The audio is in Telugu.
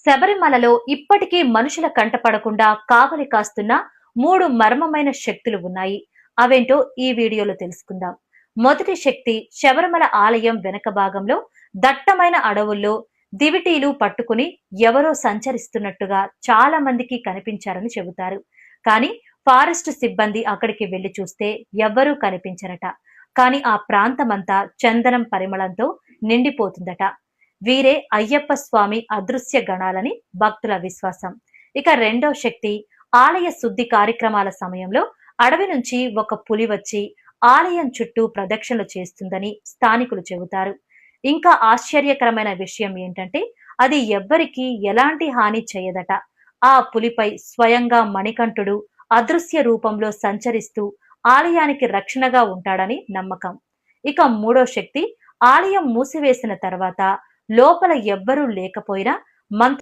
శబరిమలలో ఇప్పటికీ మనుషుల కంటపడకుండా కావలి కాస్తున్న 3 మర్మమైన శక్తులు ఉన్నాయి. అవేంటో ఈ వీడియోలో తెలుసుకుందాం. మొదటి శక్తి శబరిమల ఆలయం వెనక భాగంలో దట్టమైన అడవుల్లో దివిటీలు పట్టుకుని ఎవరో సంచరిస్తున్నట్టుగా చాలా మందికి కనిపించారని చెబుతారు. కానీ ఫారెస్ట్ సిబ్బంది అక్కడికి వెళ్లి చూస్తే ఎవ్వరూ కనిపించరట. కానీ ఆ ప్రాంతమంతా చందనం పరిమళంతో నిండిపోతుందట. వీరే అయ్యప్ప స్వామి అదృశ్య గణాలని భక్తుల విశ్వాసం. ఇక రెండో శక్తి ఆలయ శుద్ధి కార్యక్రమాల సమయంలో అడవి నుంచి ఒక పులి వచ్చి ఆలయం చుట్టూ ప్రదక్షిణలు చేస్తుందని స్థానికులు చెబుతారు. ఇంకా ఆశ్చర్యకరమైన విషయం ఏంటంటే అది ఎవ్వరికీ ఎలాంటి హాని చేయదట. ఆ పులిపై స్వయంగా మణికంఠుడు అదృశ్య రూపంలో సంచరిస్తూ ఆలయానికి రక్షణగా ఉంటాడని నమ్మకం. ఇక మూడో శక్తి ఆలయం మూసివేసిన తర్వాత లోపల ఎవ్వరూ లేకపోయినా మంత్ర